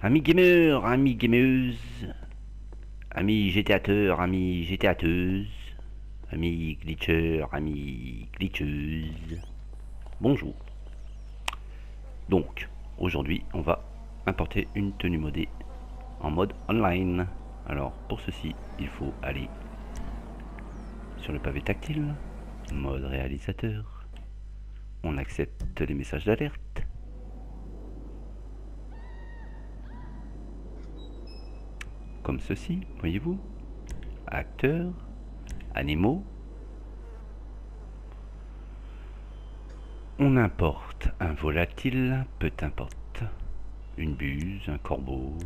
Amis gamers, amis gameuses, amis GTAteurs, amis GTAteuses, amis glitchers, amis glitcheuses, bonjour. Donc, aujourd'hui, on va importer une tenue modée en mode online. Alors, pour ceci, il faut aller sur le pavé tactile, mode réalisateur. On accepte les messages d'alerte. Comme ceci, voyez-vous, acteurs, animaux. On importe un volatile, peu importe, une buse, un corbeau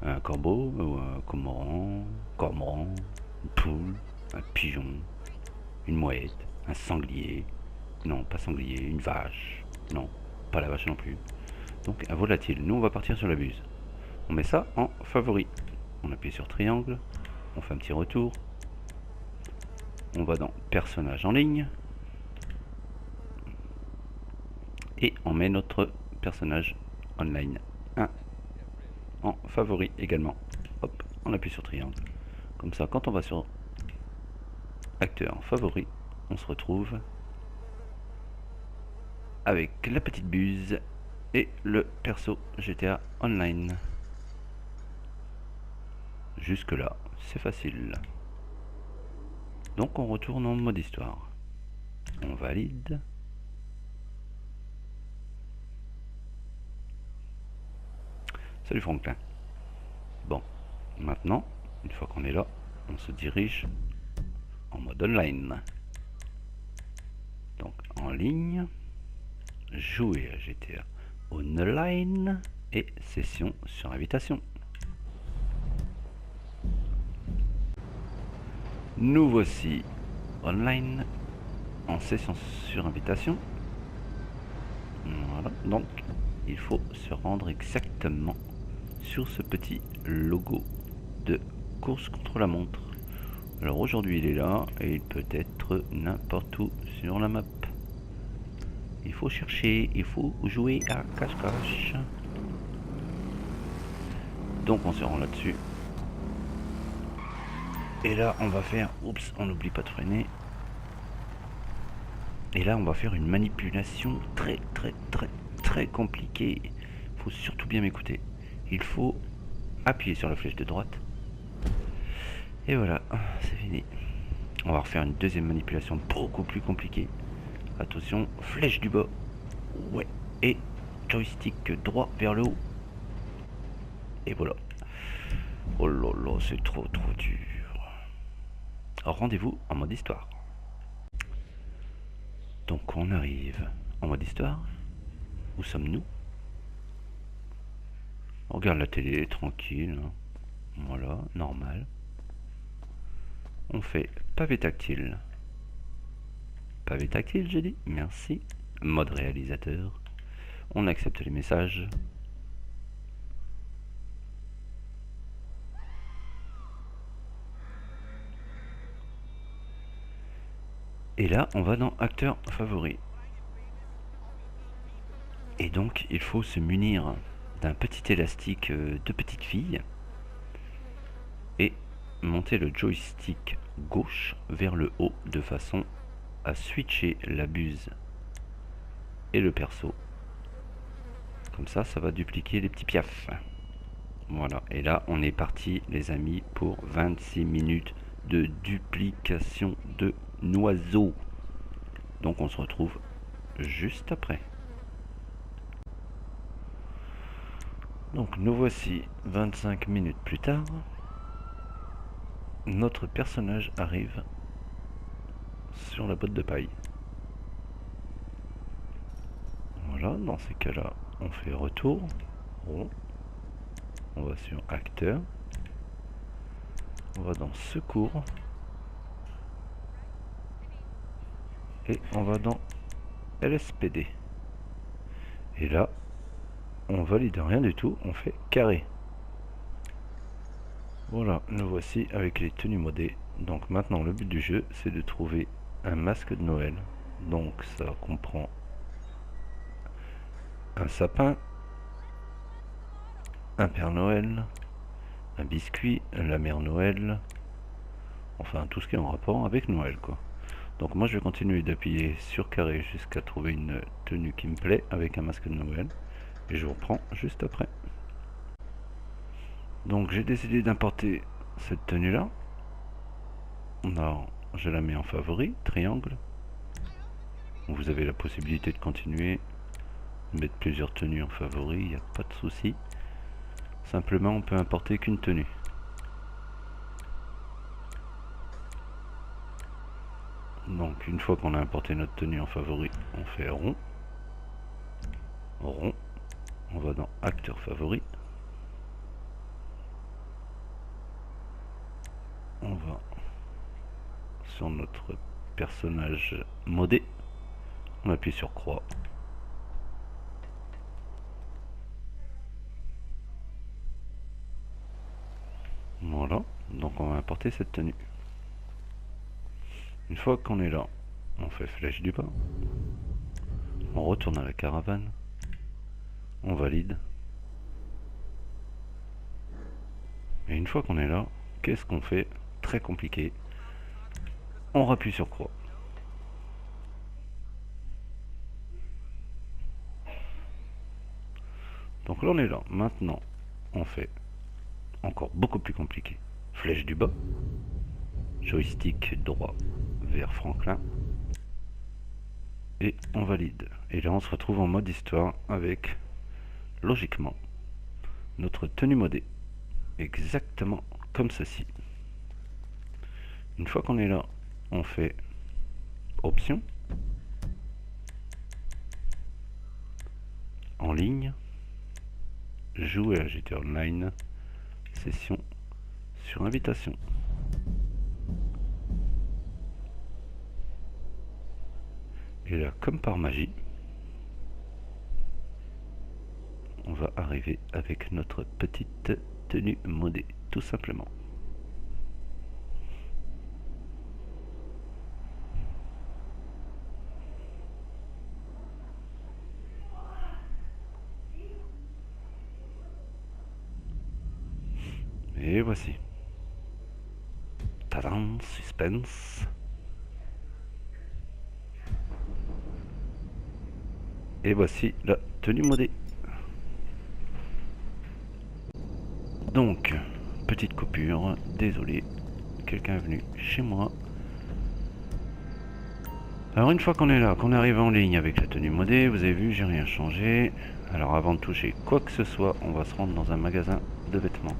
ou un cormoran, une poule, un pigeon, une mouette, un sanglier, non pas sanglier, une vache, non pas la vache non plus. Donc un volatile, nous on va partir sur la buse. On met ça en favori. On appuie sur triangle, on fait un petit retour. On va dans personnage en ligne. Et on met notre personnage online 1 en favori également. Hop, on appuie sur triangle. Comme ça, quand on va sur acteur favori, on se retrouve avec la petite buse et le perso GTA Online. Jusque là, c'est facile. Donc on retourne en mode histoire. On valide. Salut Franklin. Bon, maintenant, une fois qu'on est là, on se dirige en mode online. Donc en ligne, jouer à GTA Online et session sur invitation. Nous voici online en session sur invitation. Voilà, donc il faut se rendre exactement sur ce petit logo de course contre la montre. Alors aujourd'hui il est là et il peut être n'importe où sur la map. Il faut chercher, il faut jouer à cache-cache. Donc on se rend là-dessus. Et là on va faire, oups, on n'oublie pas de freiner. Et là on va faire une manipulation très compliquée. Faut surtout bien m'écouter. Il faut appuyer sur la flèche de droite. Et voilà, c'est fini. On va refaire une deuxième manipulation beaucoup plus compliquée. Attention, flèche du bas. Ouais. Et joystick droit vers le haut. Et voilà. Oh là là, c'est trop dur. Alors rendez-vous en mode histoire. Donc on arrive en mode histoire. Où sommes-nous? On regarde la télé, tranquille. Voilà, normal. On fait pavé tactile. Pavé tactile, j'ai dit. Merci. Mode réalisateur. On accepte les messages. Et là, on va dans acteur favori. Et donc, il faut se munir d'un petit élastique de petite fille et monter le joystick gauche vers le haut de façon à switcher la buse et le perso. Comme ça, ça va dupliquer les petits piafs. Voilà, et là on est parti les amis pour 26 minutes de duplication de noiseaux. Donc on se retrouve juste après. Donc nous voici 25 minutes plus tard. Notre personnage arrive sur la botte de paille. Voilà, dans ces cas-là, on fait retour. Bon. On va sur acteur. On va dans secours. Et on va dans LSPD. Et là, on valide rien du tout, on fait carré. Voilà, nous voici avec les tenues modées. Donc maintenant le but du jeu c'est de trouver un masque de Noël. Donc ça comprend un sapin, un Père Noël, un biscuit, la Mère Noël, enfin tout ce qui est en rapport avec Noël quoi. Donc moi je vais continuer d'appuyer sur carré jusqu'à trouver une tenue qui me plaît avec un masque de Noël et je vous reprends juste après. Donc j'ai décidé d'importer cette tenue là. Alors je la mets en favori, triangle. Vous avez la possibilité de continuer, de mettre plusieurs tenues en favori, il n'y a pas de souci. Simplement on peut importer qu'une tenue. Donc une fois qu'on a importé notre tenue en favori, on fait rond, rond, on va dans acteur favori, on va sur notre personnage modé, on appuie sur croix. Voilà, donc on va importer cette tenue. Une fois qu'on est là, on fait flèche du bas, on retourne à la caravane, on valide. Et une fois qu'on est là, qu'est-ce qu'on fait? Très compliqué. On rappuie sur croix. Donc là on est là. Maintenant, on fait encore beaucoup plus compliqué. Flèche du bas, joystick droit vers Franklin, et on valide. Et là on se retrouve en mode histoire avec, logiquement, notre tenue modée. Exactement comme ceci. Une fois qu'on est là, on fait option, en ligne, jouer à GTA Online, session sur invitation. Et là, comme par magie, on va arriver avec notre petite tenue modée, tout simplement. Et voici. Tadam, suspense. Et voici la tenue modée. Donc, petite coupure, désolé, quelqu'un est venu chez moi. Alors une fois qu'on est là, qu'on arrive en ligne avec la tenue modée, vous avez vu, j'ai rien changé. Alors avant de toucher quoi que ce soit, on va se rendre dans un magasin de vêtements.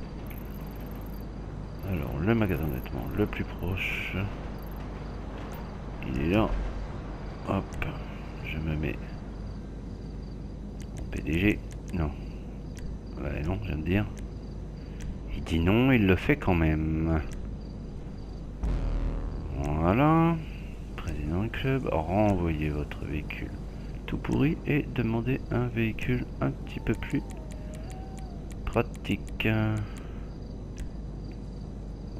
Alors le magasin de vêtements le plus proche, il est là. Hop, je me mets en PDG. Non, ouais, non, je viens de dire. Il dit non, il le fait quand même. Voilà. Président du club, renvoyez votre véhicule tout pourri et demandez un véhicule un petit peu plus pratique.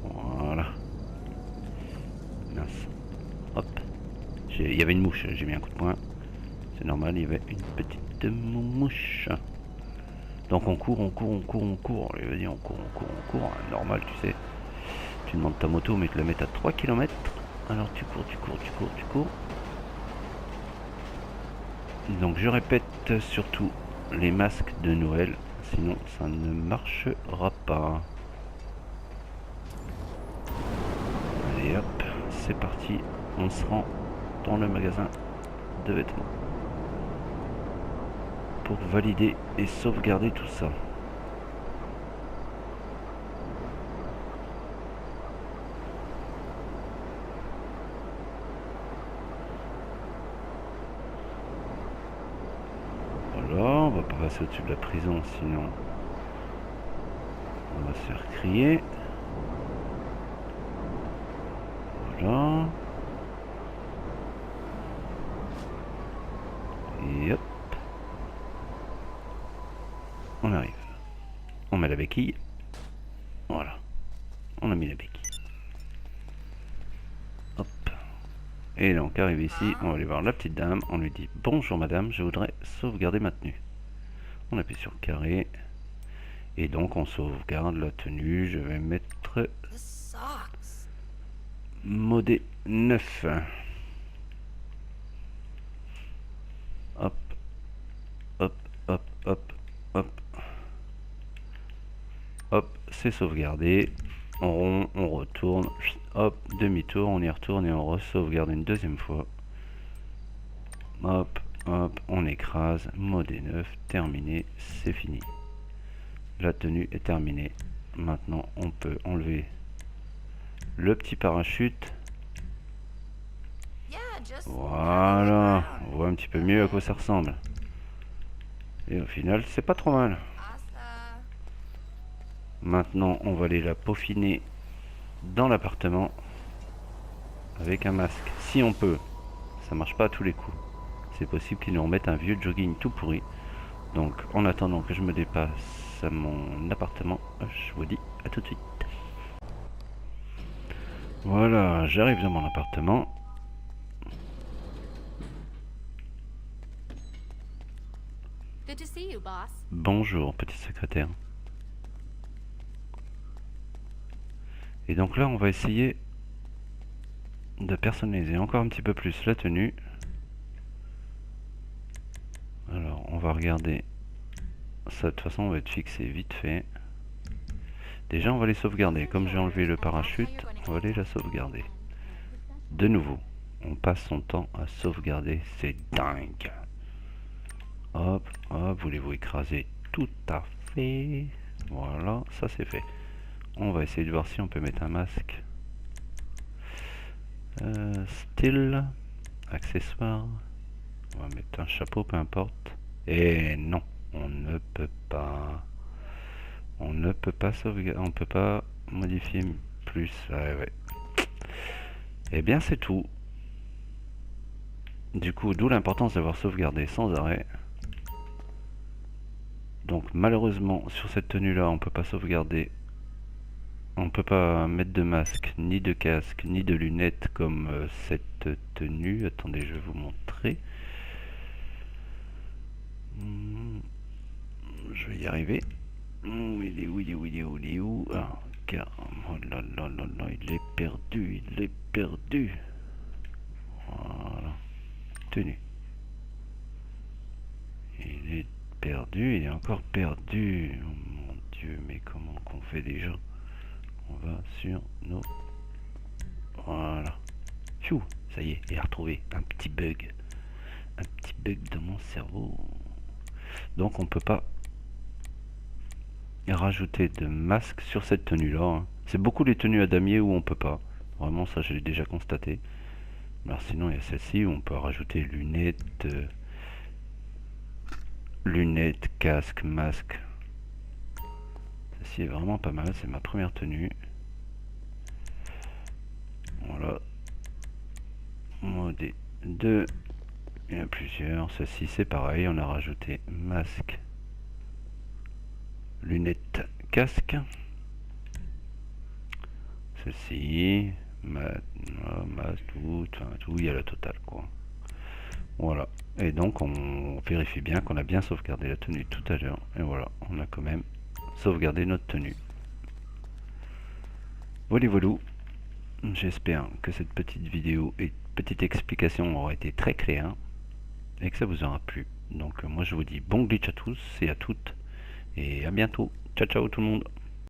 Voilà. Mince. Hop. Il y avait une mouche, j'ai mis un coup de poing. C'est normal, il y avait une petite mouche. Donc on court, on court, on court, on court. Allez, vas-y, on court, on court, on court. Normal, tu sais. Tu demandes ta moto, mais tu la mets à 3 km. Alors tu cours, tu cours, tu cours, tu cours. Donc je répète surtout les masques de Noël, sinon ça ne marchera pas. Allez hop, c'est parti, on se rend dans le magasin de vêtements pour valider et sauvegarder tout ça. On va pas passer au-dessus de la prison, sinon on va se faire crier. Voilà. Et hop. On arrive. On met la béquille. Voilà. On a mis la béquille. Hop. Et donc arrive ici, on va aller voir la petite dame. On lui dit bonjour madame, je voudrais sauvegarder ma tenue. On appuie sur carré. Et donc on sauvegarde la tenue. Je vais mettre modé 9. Hop, hop, hop, hop, hop. Hop, c'est sauvegardé. On retourne. Hop, demi-tour, on y retourne et on re-sauvegarde une deuxième fois. Hop, hop, on écrase. Modé 9, terminé, c'est fini. La tenue est terminée. Maintenant, on peut enlever le petit parachute. Voilà, on voit un petit peu mieux à quoi ça ressemble. Et au final, c'est pas trop mal. Maintenant, on va aller la peaufiner dans l'appartement avec un masque. Si on peut, ça marche pas à tous les coups. C'est possible qu'ils nous remettent un vieux jogging tout pourri. Donc, en attendant que je me dépasse à mon appartement, je vous dis à tout de suite. Voilà, j'arrive dans mon appartement. Good to see you, boss. Bonjour, petit secrétaire. Et donc là, on va essayer de personnaliser encore un petit peu plus la tenue. Alors, on va regarder ça. De toute façon, on va être fixé vite fait. Déjà, on va les sauvegarder. Comme j'ai enlevé le parachute, on va aller la sauvegarder. De nouveau, on passe son temps à sauvegarder. C'est dingue. Hop, hop, voulez-vous écraser? Tout à fait. Voilà, ça c'est fait. On va essayer de voir si on peut mettre un masque. Style, accessoire. On va mettre un chapeau, peu importe. Et non, on ne peut pas. On ne peut pas sauvegarder. On peut pas modifier plus. Ouais. Et bien c'est tout. Du coup, d'où l'importance d'avoir sauvegardé sans arrêt. Donc malheureusement sur cette tenue là on peut pas sauvegarder. On peut pas mettre de masque, ni de casque, ni de lunettes comme cette tenue. Attendez, je vais vous montrer. Je vais y arriver. Il est où, il est où, il est où, il est où? Ah, car... Oh là là là là, il est perdu, il est perdu. Voilà. Tenue. Il est perdu, il est encore perdu. Oh mon Dieu, mais comment qu'on fait déjà? On va sur nos... Voilà. Pfiou, ça y est, il a retrouvé un petit bug. Un petit bug dans mon cerveau. Donc on peut pas rajouter de masque sur cette tenue là. Hein. C'est beaucoup les tenues à damier où on peut pas. Vraiment ça je l'ai déjà constaté. Alors sinon il y a celle-ci où on peut rajouter lunettes, lunettes, casque, masque. Celle-ci est vraiment pas mal, c'est ma première tenue. Voilà. Modé 2. Il y en a plusieurs. Celle-ci c'est pareil, on a rajouté masque, lunettes, casque. Celle-ci, masque, tout, il y a la totale quoi. Voilà. Et donc on vérifie bien qu'on a bien sauvegardé la tenue tout à l'heure. Et voilà, on a quand même sauvegardé notre tenue. Voilà, voilà. J'espère que cette petite vidéo et petite explication aura été très claire et que ça vous aura plu. Donc moi je vous dis bon glitch à tous et à toutes et à bientôt. Ciao ciao tout le monde.